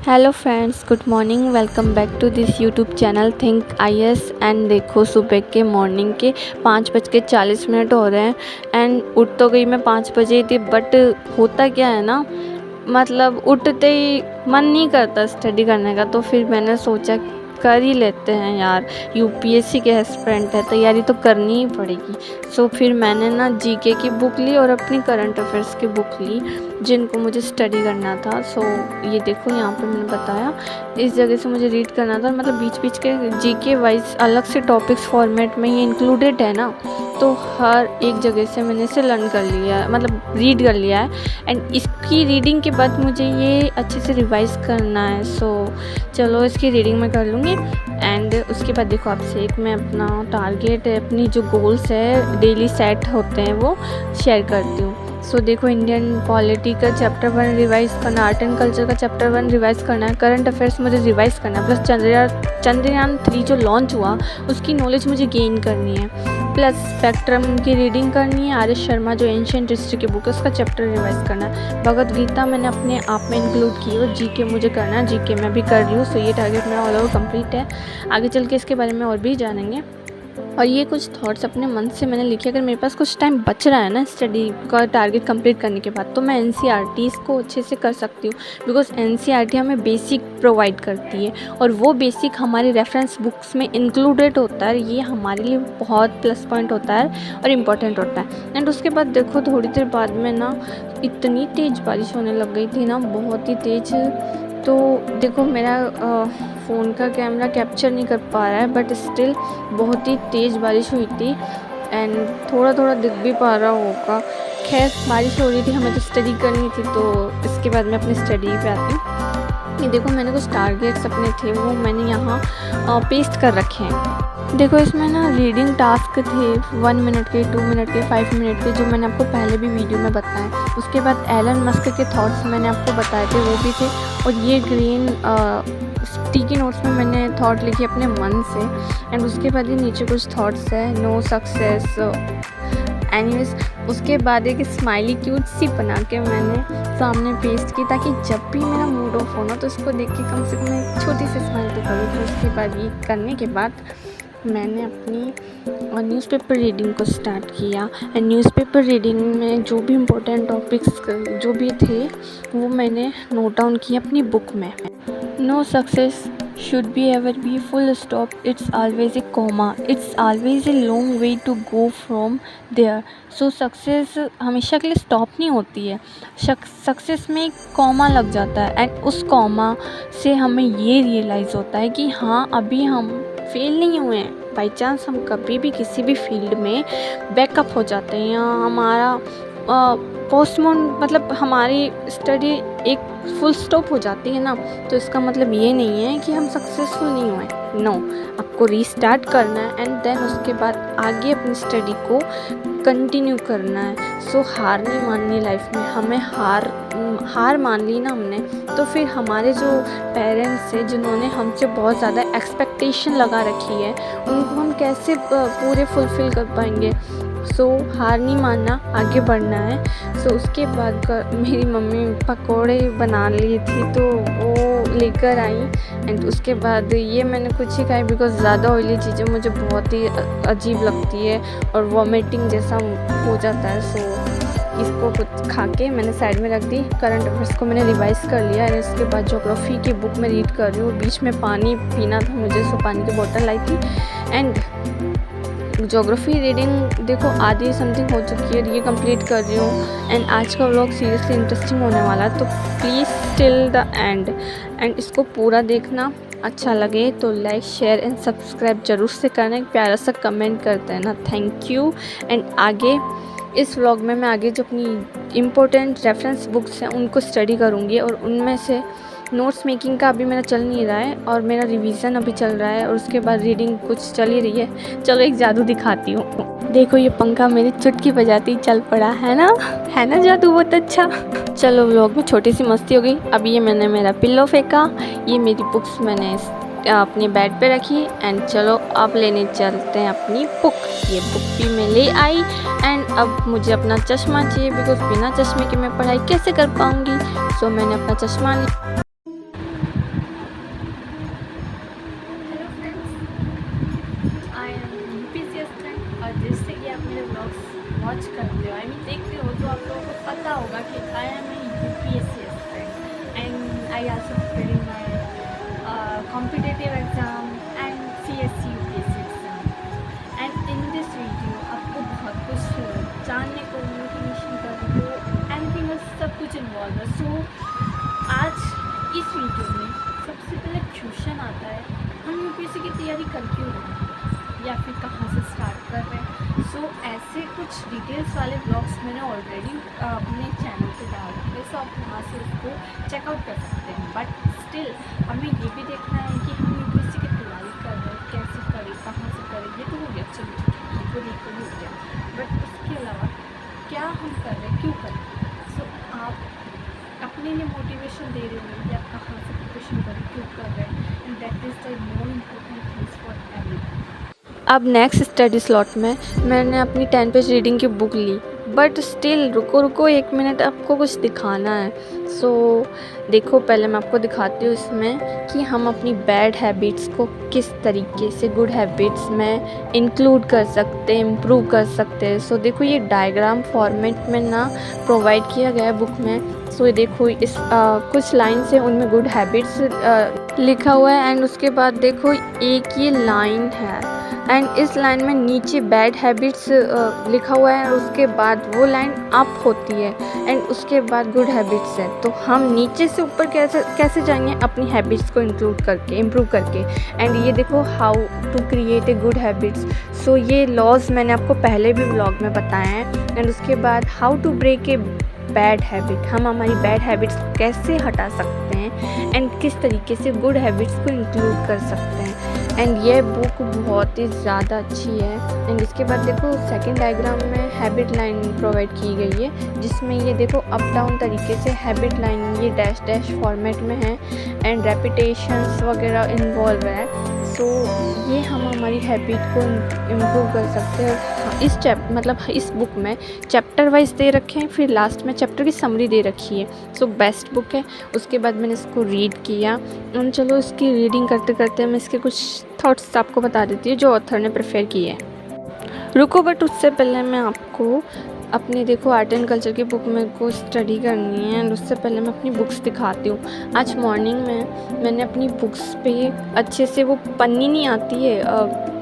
Hello friends, good morning. Welcome back to this YouTube channel think IAS. And देखो, सुबह के morning के 5:40 हो रहे हैं। एंड उठ तो गई मैं 5 बजे ही थी, बट होता क्या है ना, मतलब उठते ही मन नहीं करता स्टडी करने का। तो फिर मैंने सोचा कर ही लेते हैं यार, यूपीएससी के एस्पिरेंट है, तैयारी तो करनी ही पड़ेगी। सो फिर मैंने ना जीके की बुक ली और अपनी करंट अफेयर्स की बुक ली जिनको मुझे स्टडी करना था। सो ये देखो, यहाँ पे मैंने बताया इस जगह से मुझे रीड करना था। मतलब बीच बीच के जीके वाइज अलग से टॉपिक्स फॉर्मेट में ये इंक्लूडेड है ना, तो हर एक जगह से मैंने इसे लर्न कर लिया है, मतलब रीड कर लिया है। एंड इसकी रीडिंग के बाद मुझे ये अच्छे से रिवाइज़ करना है। सो चलो इसकी रीडिंग मैं कर लूँगी। एंड उसके बाद देखो, आपसे एक मैं अपना टारगेट है, अपनी जो गोल्स है डेली सेट होते हैं वो शेयर करती हूँ। सो देखो, इंडियन पॉलिटी का चैप्टर 1 रिवाइज़ करना, आर्ट एंड कल्चर का चैप्टर 1 रिवाइज़ करना है, करंट अफेयर्स मुझे रिवाइज़ करना है, प्लस चंद्रयान 3 जो लॉन्च हुआ उसकी नॉलेज मुझे गेन करनी है, प्लस स्पेक्ट्रम की रीडिंग करनी है, आर एस शर्मा जो एंशिएंट हिस्ट्री की बुक है उसका चैप्टर रिवाइज़ करना है, भगवद गीता मैंने अपने आप में इंक्लूड की और जीके मुझे करना है, जीके मैं भी कर रही हूँ। सो ये टारगेट मेरा ऑल ओवर कंप्लीट है। आगे चल के इसके बारे में और भी जानेंगे। और ये कुछ थॉट्स अपने मन से मैंने लिखे। अगर मेरे पास कुछ टाइम बच रहा है ना स्टडी का टारगेट कंप्लीट करने के बाद, तो मैं एनसीईआरटीज़ को अच्छे से कर सकती हूँ, बिकॉज एनसीईआरटी हमें बेसिक प्रोवाइड करती है और वो बेसिक हमारी रेफरेंस बुक्स में इंक्लूडेड होता है। ये हमारे लिए बहुत प्लस पॉइंट होता है और इम्पॉर्टेंट होता है। एंड उसके बाद देखो, थोड़ी देर बाद में ना इतनी तेज़ बारिश होने लग गई थी ना, बहुत ही तेज़। तो देखो, मेरा फ़ोन का कैमरा कैप्चर नहीं कर पा रहा है, बट स्टिल बहुत ही तेज़ बारिश हुई थी। एंड थोड़ा थोड़ा दिख भी पा रहा होगा। खैर, बारिश हो रही थी, हमें तो स्टडी करनी थी, तो इसके बाद मैं अपनी स्टडी पे आती हूँ। ये देखो, मैंने कुछ टारगेट्स अपने थे वो मैंने यहाँ पेस्ट कर रखे हैं। देखो, इसमें ना रीडिंग टास्क थे 1 मिनट के, 2 मिनट के, 5 मिनट के, जो मैंने आपको पहले भी वीडियो में बताए। उसके बाद एलन मस्क के थॉट्स मैंने आपको बताए थे, वो भी थे। और ये ग्रीन स्टिकी नोट्स में मैंने थॉट लिखी अपने मन से। एंड उसके बाद ये नीचे कुछ थॉट्स है, नो सक्सेस एनीवेज। उसके बाद एक स्माइली क्यूट सी बना के मैंने सामने पेस्ट की, ताकि जब भी मेरा मूड ऑफ हो ना, तो इसको देख के कम से कम एक छोटी सी स्माइल तो करूँ। तो उसके बाद ये करने के बाद मैंने अपनी न्यूज़पेपर रीडिंग को स्टार्ट किया। एंड न्यूज़पेपर रीडिंग में जो भी इम्पोर्टेंट टॉपिक्स जो भी थे वो मैंने नोट डाउन किए अपनी बुक में। No success should be ever be full stop, it's always a comma, it's always a long way to go from there. So success हमेशा के लिए स्टॉप नहीं होती है, सक्सेस में एक कॉमा लग जाता है। एंड उस कॉमा से हमें ये रियलाइज़ होता है कि हाँ, अभी हम फेल नहीं हुए हैं। बाई चांस हम कभी भी किसी भी फील्ड में बैकअप हो जाते हैं या हमारा पोस्टपोन, मतलब हमारी स्टडी एक फुल स्टॉप हो जाती है ना, तो इसका मतलब ये नहीं है कि हम सक्सेसफुल नहीं हुए। नो, आपको रीस्टार्ट करना है एंड देन उसके बाद आगे अपनी स्टडी को कंटिन्यू करना है। सो हार नहीं माननी लाइफ में। हमें हार मान ली ना हमने, तो फिर हमारे जो पेरेंट्स हैं जिन्होंने हमसे बहुत ज़्यादा एक्सपेक्टेशन लगा रखी है, उनको हम कैसे पूरे फुलफ़िल कर पाएंगे। सो हार नहीं मानना, आगे बढ़ना है। सो उसके बाद मेरी मम्मी पकोड़े बना ली थी, तो वो लेकर आई। एंड उसके बाद ये मैंने कुछ ही खाई, बिकॉज़ ज़्यादा ऑयली चीज़ें मुझे बहुत ही अजीब लगती है और वॉमिटिंग जैसा हो जाता है। सो इसको कुछ खा के मैंने साइड में रख दी। करंट अफेयर्स को मैंने रिवाइज़ कर लिया। और इसके बाद ज्योग्राफी की बुक में रीड कर रही हूँ। बीच में पानी पीना था मुझे, सो पानी की बोतल लाई थी। एंड ज्योग्राफी रीडिंग देखो आधी समथिंग हो चुकी है, ये कंप्लीट कर रही हूँ। एंड आज का व्लॉग सीरियसली इंटरेस्टिंग होने वाला है, तो please till the end. And इसको पूरा देखना। अच्छा लगे तो लाइक, शेयर एंड सब्सक्राइब ज़रूर से करना, एक प्यारा सा कमेंट करते हैं ना, थैंक यू। एंड आगे इस व्लॉग में मैं आगे जो अपनी इम्पोर्टेंट रेफरेंस बुक्स हैं उनको स्टडी करूँगी, और उनमें से नोट्स मेकिंग का अभी मेरा चल नहीं रहा है और मेरा रिवीजन अभी चल रहा है, और उसके बाद रीडिंग कुछ चल ही रही है। चलो एक जादू दिखाती हूँ। देखो, ये पंखा मेरी चुटकी बजाती चल पड़ा है ना जादू बहुत अच्छा। चलो, व्लॉग में छोटी सी मस्ती हो गई। अभी ये मैंने मेरा पिल्लो फेंका, ये मेरी बुक्स मैंने अपने बेड पे रखी। एंड चलो अब लेने चलते हैं अपनी बुक। ये बुक भी मैं ले आई। एंड अब मुझे अपना चश्मा चाहिए, बिकॉज बिना चश्मे के मैं पढ़ाई कैसे कर पाऊँगी। सो मैंने अपना चश्मा I also preparing my competitive exam and CSC UPSC exam. And in this video आपको बहुत कुछ जानने को, मोटिवेशन करने को, एनीथिंग सब कुछ इन्वॉल्व है। सो आज इस वीडियो में सबसे पहले क्वेश्चन आता है, हम यूपीएससी की तैयारी कर क्यों रहे हैं या फिर कहाँ से स्टार्ट कर रहे हैं। सो ऐसे कुछ डिटेल्स वाले ब्लॉग्स मैंने ऑलरेडी अपने चैनल पे डाल रखे, सो आप वहाँ से उसको चेकआउट कर सकते हैं। बट स्टिल हमें ये भी देखना है कि हम यूपीएससी की तैयारी कर रहे हैं, कैसे करें, कहाँ से करें। ये तो हो गया, चलो ठीक है, ये देखो हो गया। बट उसके अलावा क्या हम कर रहे हैं, क्यों कर रहे हैं। सो आप अपने लिए मोटिवेशन दे रहे हो या कहाँ से प्रिपरेशन कर रहे, क्यों कर रहे हैं, and that is the more important things for everyone. अब नेक्स्ट स्टडी स्लॉट में मैंने अपनी 10 पेज रीडिंग की बुक ली, बट स्टिल रुको 1 मिनट, आपको कुछ दिखाना है। सो देखो, पहले मैं आपको दिखाती हूँ इसमें कि हम अपनी बैड हैबिट्स को किस तरीके से गुड हैबिट्स में इंक्लूड कर सकते हैं, इम्प्रूव कर सकते हैं। सो देखो, ये डायग्राम फॉर्मेट में ना प्रोवाइड किया गया है बुक में। सो देखो, इस कुछ लाइन्स हैं, उनमें गुड हैबिट्स लिखा हुआ है, एंड उसके बाद देखो एक ये लाइन है, एंड इस लाइन में नीचे बैड हैबिट्स लिखा हुआ है, और उसके बाद वो लाइन अप होती है, एंड उसके बाद गुड हैबिट्स है। तो हम नीचे से ऊपर कैसे जाएंगे, अपनी हैबिट्स को इंक्लूड करके, इम्प्रूव करके। एंड ये देखो, how to create a good habits. So ये लॉज मैंने आपको पहले भी व्लॉग में बताए हैं। एंड उसके बाद how to break a bad habit, हम हमारी बैड हैबिट्स कैसे हटा सकते हैं, एंड किस तरीके से गुड हैबिट्स को इंक्लूड कर सकते हैं। एंड ये बुक बहुत ही ज़्यादा अच्छी है। एंड इसके बाद देखो, सेकंड डायग्राम में हैबिट लाइन प्रोवाइड की गई है, जिसमें ये देखो अप डाउन तरीके से हैबिट लाइन ये डैश डैश फॉर्मेट में है, एंड रेपिटेशंस वगैरह इन्वॉल्व है। सो ये हम हमारी हैबिट को इम्प्रूव कर सकते हैं। इस बुक में चैप्टर वाइज दे रखे हैं, फिर लास्ट में चैप्टर की समरी दे रखी है। सो बेस्ट बुक है। उसके बाद मैंने इसको रीड किया, और चलो इसकी रीडिंग करते करते मैं इसके कुछ थॉट्स आपको बता देती हूँ जो ऑथर ने प्रेफर किए हैं। रुको, बट उससे पहले मैं आपको अपनी देखो आर्ट एंड कल्चर की बुक में को स्टडी करनी है, एंड उससे पहले मैं अपनी बुक्स दिखाती हूँ। आज मॉर्निंग में मैंने अपनी बुक्स पे अच्छे से वो पन्नी नहीं आती है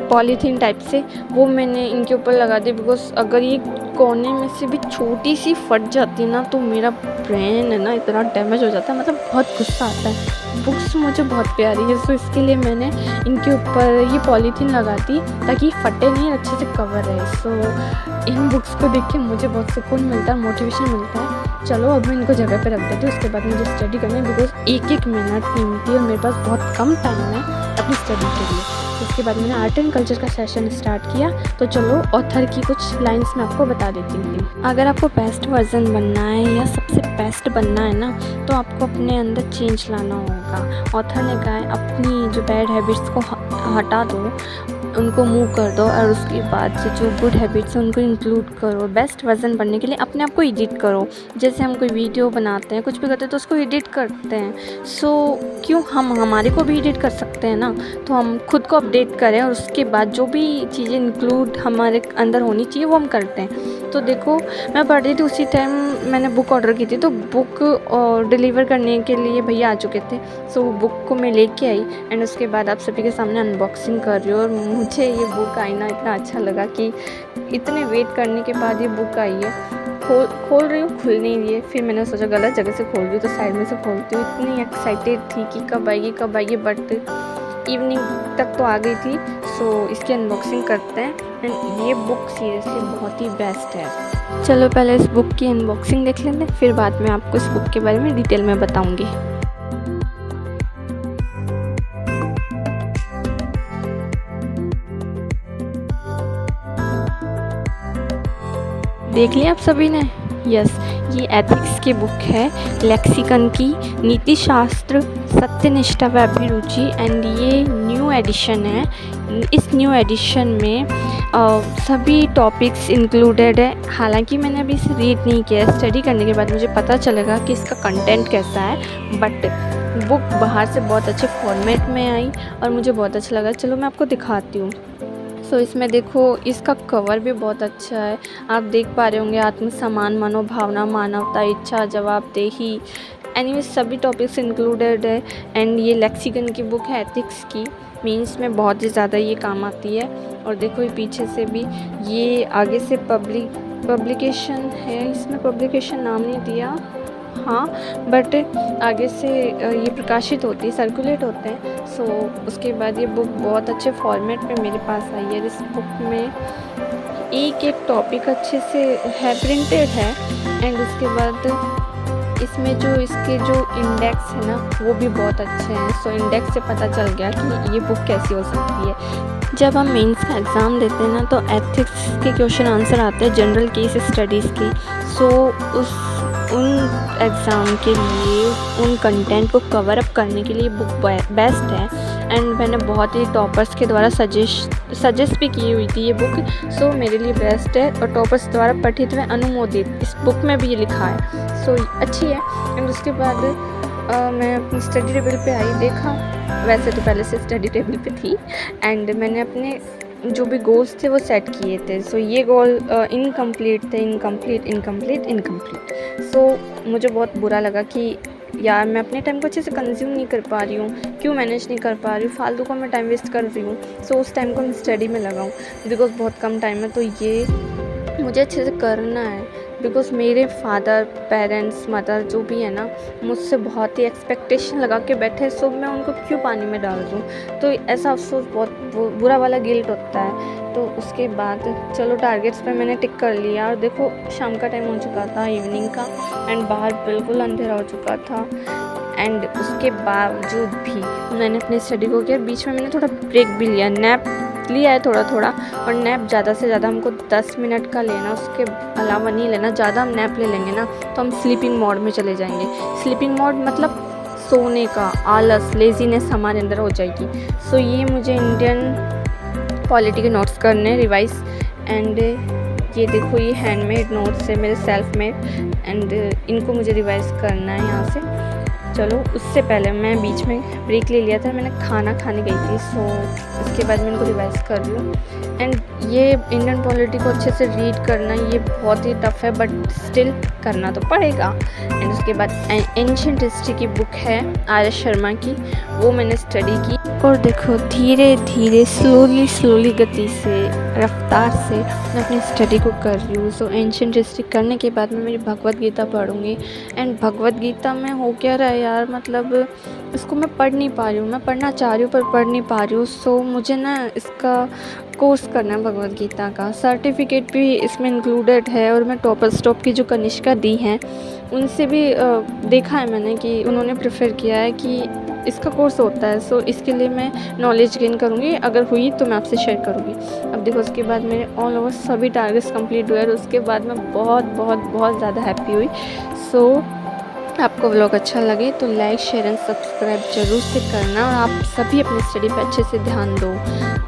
पॉलीथीन टाइप से, वो मैंने इनके ऊपर लगा दी, बिकॉज अगर ये कोने में से भी छोटी सी फट जाती ना तो मेरा ब्रेन है ना इतना डैमेज हो जाता है, मतलब बहुत गुस्सा आता है। बुक्स मुझे बहुत प्यारी है, सो इसके लिए मैंने इनके ऊपर ये पॉलीथीन लगा दी ताकि फटे नहीं, अच्छे से कवर रहे। सो इन बुक्स को देख के मुझे बहुत सुकून मिलता है, मोटिवेशन मिलता है। चलो अब मैं इनको जगह पे रख देती हूँ, उसके बाद मुझे स्टडी करनी है, बिकॉज एक मिनट कीमती है और मेरे पास बहुत कम टाइम है अपनी स्टडी के लिए। उसके बाद मैंने आर्ट एंड कल्चर का सेशन स्टार्ट किया। तो चलो ऑथर की कुछ लाइंस मैं आपको बता देती हूँ। अगर आपको बेस्ट वर्जन बनना है या सबसे बेस्ट बनना है ना, तो आपको अपने अंदर चेंज लाना होगा। ऑथर ने कहा है अपनी जो बैड हैबिट्स को हटा दो, उनको मूव कर दो, और उसके बाद से जो गुड हैबिट्स हैं उनको इंक्लूड करो। बेस्ट वर्जन बनने के लिए अपने आप को एडिट करो। जैसे हम कोई वीडियो बनाते हैं, कुछ भी करते हैं तो उसको एडिट करते हैं। सो क्यों हम हमारे को भी एडिट कर सकते हैं ना, तो हम खुद को अपडेट करें, और उसके बाद जो भी चीज़ें इंक्लूड हमारे अंदर होनी चाहिए वो हम करते हैं। तो देखो, मैं पढ़ रही थी, उसी टाइम मैंने बुक ऑर्डर की थी, तो बुक डिलीवर करने के लिए भैया आ चुके थे। सो बुक को मैं लेके आई, एंड उसके बाद आप सभी के सामने अनबॉक्सिंग कर रही हूँ। और मुझे ये बुक आई ना इतना अच्छा लगा कि इतने वेट करने के बाद ये बुक आई है। खोल रही हूँ, खुल नहीं रही है। फिर मैंने सोचा गलत जगह से खोल रही हूँ, तो साइड में से खोलती हूँ। इतनी एक्साइटेड थी कि कब आएगी, बट इवनिंग तक तो आ गई थी। सो इसकी अनबॉक्सिंग करते हैं, एंड ये बुक सीरियसली बहुत ही बेस्ट है। चलो पहले इस बुक की अनबॉक्सिंग देख लेते हैं, फिर बाद में आपको इस बुक के बारे में डिटेल में बताऊँगी। देख लिया आप सभी ने? यस, ये एथिक्स की बुक है, लेक्सिकन की, नीति शास्त्र, सत्यनिष्ठा व अभिरुचि, एंड ये न्यू एडिशन है। इस न्यू एडिशन में सभी टॉपिक्स इंक्लूडेड है। हालांकि मैंने अभी इसे रीड नहीं किया, स्टडी करने के बाद मुझे पता चलेगा कि इसका कंटेंट कैसा है, बट बुक बाहर से बहुत अच्छे फॉर्मेट में आई और मुझे बहुत अच्छा लगा। चलो मैं आपको दिखाती हूँ। सो इसमें देखो, इसका कवर भी बहुत अच्छा है, आप देख पा रहे होंगे। आत्मसम्मान, मनोभावना, मानवता, इच्छा, जवाबदेही, एनीवे सभी टॉपिक्स इंक्लूडेड है। एंड ये लेक्सिकन की बुक है एथिक्स की, मीन्स में बहुत ही ज़्यादा ये काम आती है। और देखो ये पीछे से भी, ये आगे से पब्लिकेशन है, इसमें पब्लिकेशन नाम नहीं दिया, हाँ, बट आगे से ये प्रकाशित होती है, सर्कुलेट होते हैं। सो उसके बाद ये बुक बहुत अच्छे फॉर्मेट में मेरे पास आई है। इस बुक में एक एक टॉपिक अच्छे से है, प्रिंटेड है। एंड उसके बाद इसमें जो इसके जो इंडेक्स है ना वो भी बहुत अच्छे हैं। सो इंडेक्स से पता चल गया कि ये बुक कैसी हो सकती है। जब हम मेंस का एग्ज़ाम देते हैं ना तो एथिक्स के क्वेश्चन आंसर आते हैं जनरल केस स्टडीज़ के। सो उन एग्ज़ाम के लिए उन कंटेंट को कवर अप करने के लिए बुक बेस्ट है। एंड मैंने बहुत ही टॉपर्स के द्वारा सजेस्ट भी की हुई थी ये बुक। सो मेरे लिए बेस्ट है और टॉपर्स द्वारा पठित व अनुमोदित, इस बुक में भी ये लिखा है। सो अच्छी है। एंड उसके बाद मैं अपनी स्टडी टेबल पे आई, देखा, वैसे तो पहले से स्टडी टेबल पे थी। एंड मैंने अपने जो भी गोल्स थे वो सेट किए थे। सो ये गोल इनकम्प्लीट थे, इनकम्प्लीट। सो मुझे बहुत बुरा लगा कि यार मैं अपने टाइम को अच्छे से कंज्यूम नहीं कर पा रही हूँ, क्यों मैनेज नहीं कर पा रही हूँ, फालतू का मैं टाइम वेस्ट कर रही हूँ। सो उस टाइम को मैं स्टडी में लगाऊँ, बिकॉज़ बहुत कम टाइम है। तो ये मुझे अच्छे से करना है, बिकॉज़ मेरे फादर, पेरेंट्स, मदर जो भी है ना, मुझसे बहुत ही एक्सपेक्टेशन लगा के बैठे। सो मैं उनको क्यों पानी में डाल दूँ? तो ऐसा अफसोस, बहुत बुरा वाला गिल्ट होता है। तो उसके बाद चलो टारगेट्स पे मैंने टिक कर लिया। और देखो शाम का टाइम हो चुका था, इवनिंग का, एंड बाहर बिल्कुल अंधेरा हो चुका था। एंड उसके बावजूद भी मैंने अपनी स्टडी को किया। बीच में मैंने थोड़ा ब्रेक भी लिया, नैप लिया है थोड़ा थोड़ा। और नैप ज़्यादा से ज़्यादा हमको 10 मिनट का लेना, उसके अलावा नहीं लेना। ज़्यादा हम नैप ले लेंगे ना तो हम स्लीपिंग मोड में चले जाएंगे। स्लीपिंग मोड मतलब सोने का, आलस, लेज़ीनेस हमारे अंदर हो जाएगी। सो ये मुझे इंडियन पॉलिटी के नोट्स करने रिवाइज। एंड ये देखो ये हैंडमेड नोट्स है मेरे, सेल्फ मेड। एंड इनको मुझे रिवाइज करना है यहाँ से। चलो उससे पहले मैं बीच में ब्रेक ले लिया था, मैंने खाना खाने गई थी। सो उसके बाद मैं इनको रिवाइज कर रही हूँ। एंड ये इंडियन पॉलिटी को अच्छे से रीड करना ये बहुत ही टफ़ है, बट स्टिल करना तो पड़ेगा। एंड उसके बाद एंशिएंट हिस्ट्री की बुक है आर.एस. शर्मा की, वो मैंने स्टडी की। और देखो धीरे धीरे स्लोली गति से, रफ्तार से मैं अपनी स्टडी को कर रही हूँ। सो एंशिएंट हिस्ट्री करने के बाद मैं मेरी भगवद गीता पढ़ूँगी। एंड भगवद गीता में हो क्या रहा है यार, मतलब इसको मैं पढ़ नहीं पा रही हूँ। मैं पढ़ना चाह रही हूँ पर पढ़ नहीं पा रही हूँ। सो मुझे ना इसका कोर्स करना है भगवद गीता का। सर्टिफिकेट भी इसमें इंक्लूडेड है। और मैं टॉपर स्टॉप की जो कनिष्का दी हैं उनसे भी देखा है मैंने कि उन्होंने प्रेफर किया है कि इसका कोर्स होता है। सो इसके लिए मैं नॉलेज गेन करूँगी, अगर हुई तो मैं आपसे शेयर करूँगी। अब देखो उसके बाद मेरे ऑल ओवर सभी टारगेट्स कंप्लीट हुए और उसके बाद मैं बहुत ज़्यादा हैप्पी हुई। सो आपको व्लॉग अच्छा लगे तो लाइक, शेयर एंड सब्सक्राइब ज़रूर से करना। और आप सभी अपनी स्टडी पे अच्छे से ध्यान दो।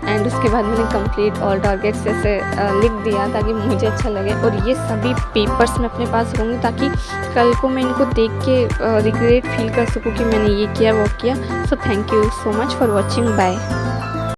एंड उसके बाद मैंने कंप्लीट ऑल टारगेट्स ऐसे लिख दिया ताकि मुझे अच्छा लगे। और ये सभी पेपर्स मैं अपने पास रखूँगी ताकि कल को मैं इनको देख के रिग्रेट फील कर सकूँ कि मैंने ये किया वो किया। So thank you so much for watching, bye.